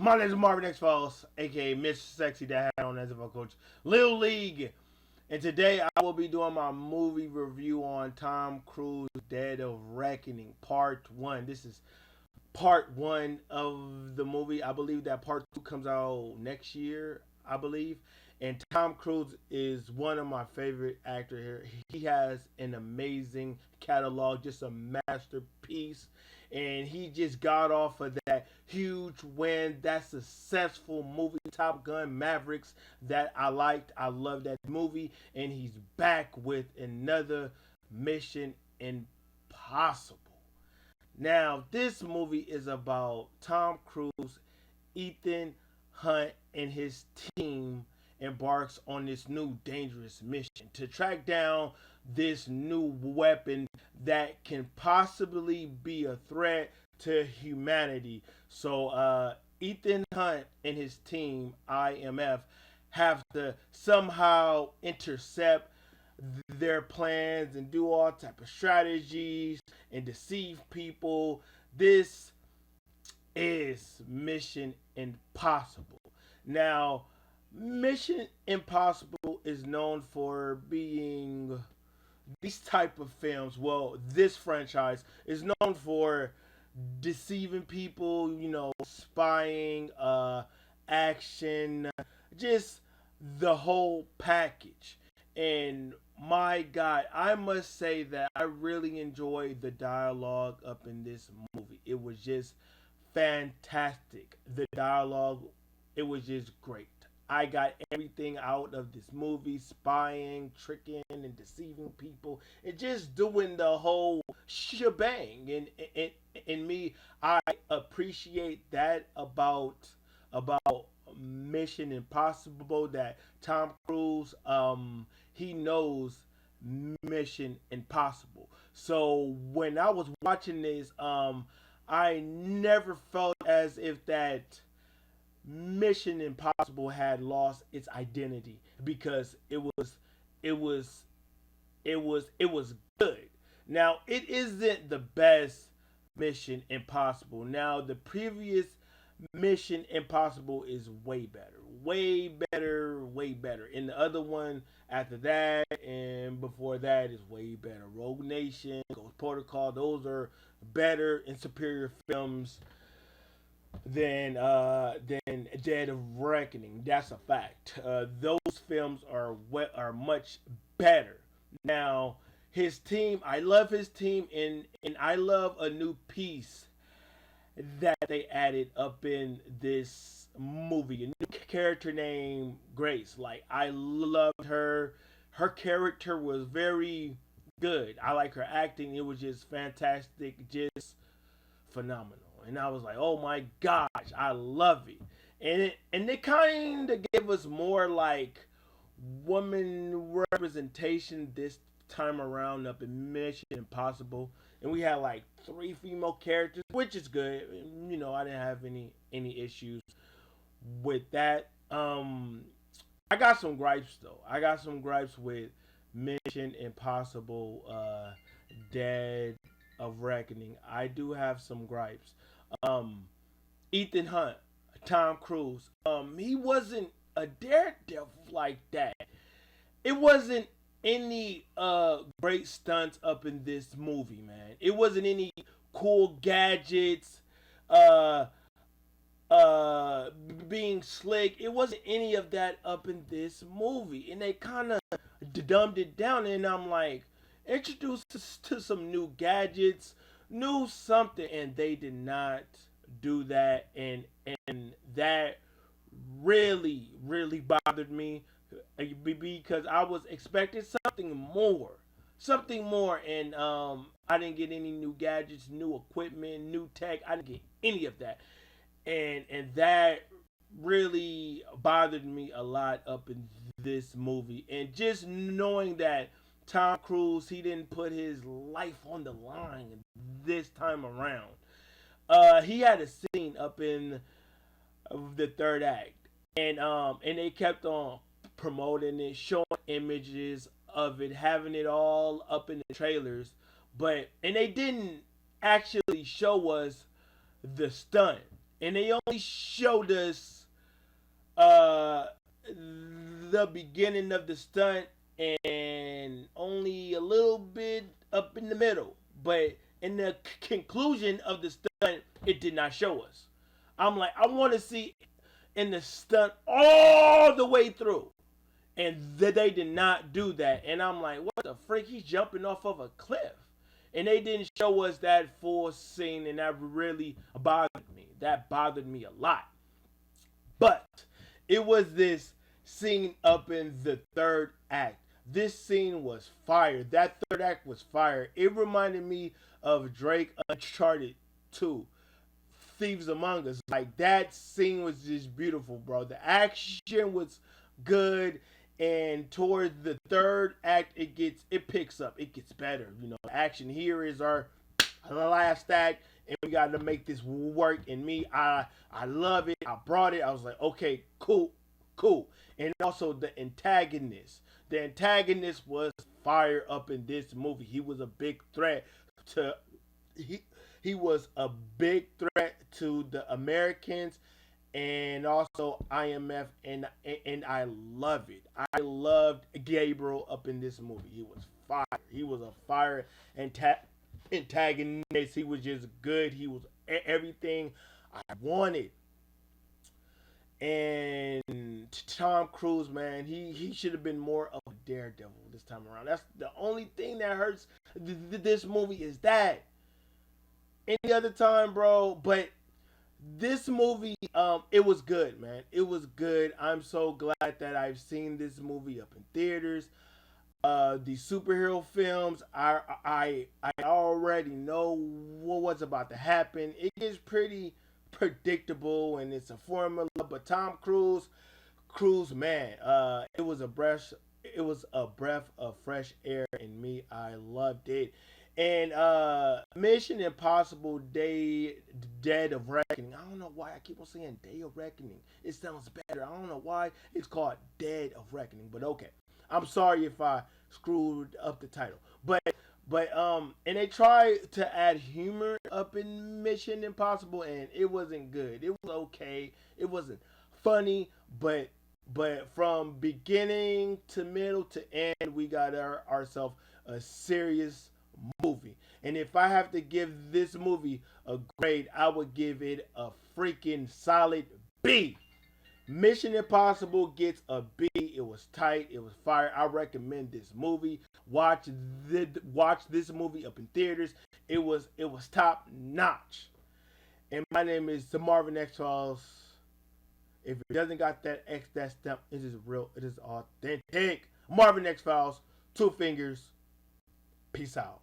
My name is Marvin X Falls, aka Mr. Sexy, that had on as a coach, Lil League. And today I will be doing my movie review on Tom Cruise Dead of Reckoning Part 1. This is part 1 of the movie. I believe that part 2 comes out next year, I believe. And Tom Cruise is one of my favorite actors here. He has an amazing catalog, just a masterpiece. And he just got off of that huge win, that successful movie, Top Gun Mavericks, that I liked. I love that movie. And he's back with another Mission Impossible. Now, this movie is about Tom Cruise, Ethan Hunt, and his team embarks on this new dangerous mission to track down this new weapon that can possibly be a threat to humanity. So, Ethan Hunt and his team, IMF, have to somehow intercept their plans and do all type of strategies and deceive people. This is Mission Impossible. Now, Mission Impossible is known for being these type of films. Well, this franchise is known for deceiving people, spying, action, just the whole package. And my God, I must say that I really enjoyed the dialogue up in this movie. It was just fantastic. The dialogue, it was just great. I got everything out of this movie: spying, tricking, and deceiving people, and just doing the whole shebang. And me, I appreciate that about Mission Impossible. That Tom Cruise, he knows Mission Impossible. So when I was watching this, I never felt as if that Mission Impossible had lost its identity, because it was good. Now, it isn't the best Mission Impossible. Now, the previous Mission Impossible is way better. Way better, way better. And the other one after that and before that is way better. Rogue Nation, Ghost Protocol, those are better and superior films than Dead of Reckoning. That's a fact. Those films are much better. Now, his team, I love his team, and I love a new piece that they added up in this movie. A new character named Grace. Like, I loved her. Her character was very good. I like her acting. It was just fantastic, just phenomenal. And I was like, oh my gosh, I love it. And they kind of gave us more like woman representation this time around up in Mission Impossible. And we had like 3 female characters, which is good. I didn't have any issues with that. I got some gripes though. I got some gripes with Mission Impossible Dead of Reckoning. I do have some gripes. Um, Ethan Hunt, Tom Cruise, he wasn't a daredevil like that. It wasn't any great stunts up in this movie, man. It wasn't any cool gadgets, uh being slick. It wasn't any of that up in this movie. And they kind of dumbed it down, and I'm like, introduce us to some new gadgets, new something, and they did not do that. And that really bothered me, because I was expecting something more, and I didn't get any new gadgets, new equipment, new tech. I didn't get any of that, and that really bothered me a lot up in this movie. And just knowing that Tom Cruise, he didn't put his life on the line this time around. He had a scene up in the third act, and they kept on promoting it, showing images of it, having it all up in the trailers, and they didn't actually show us the stunt. and they only showed us uh the beginning of the stunt and only a little bit up in the middle, but in the conclusion of the stunt, it did not show us. I'm like, I want to see in the stunt all the way through, and they did not do that. And I'm like, what the freak? He's jumping off of a cliff, and they didn't show us that full scene, and that really bothered me. That bothered me a lot. But it was this scene up in the third act. This scene was fire. That third act was fire. It reminded me of Drake Uncharted 2, Thieves Among Us. Like that scene was just beautiful, bro. The action was good, and towards the third act, it picks up. It gets better. You know, action here is our last act, and we got to make this work. And me, I love it. I brought it. I was like, okay, cool, cool. And also the antagonist. The antagonist was fire up in this movie. He was a big threat to he was a big threat to the Americans and also IMF, and I love it. I loved Gabriel up in this movie. He was fire. He was a fire antagonist. He was just good. He was everything I wanted. And Tom Cruise, man, he should have been more of a daredevil this time around. That's the only thing that hurts this movie is that. Any other time, bro, but this movie, it was good, man. It was good. I'm so glad that I've seen this movie up in theaters. The superhero films, I already know what's about to happen. It gets pretty predictable and it's a formula. But Tom Cruise, man, it was a breath of fresh air in me. I loved it. And Mission Impossible Dead of Reckoning. I don't know why I keep on saying Day of Reckoning. It sounds better. I don't know why it's called Dead of Reckoning, but okay. I'm sorry if I screwed up the title. But and they tried to add humor up in Mission Impossible and it wasn't good. It was okay. It wasn't funny, but from beginning to middle to end, we got ourselves a serious movie. And if I have to give this movie a grade, I would give it a freaking solid B. Mission Impossible gets a B. It was tight. It was fire. I recommend this movie. Watch this movie up in theaters. It was top notch. And my name is the Marvin X Files. If it doesn't got that X, that stamp, it is real. It is authentic. Marvin X Files. Two fingers. Peace out.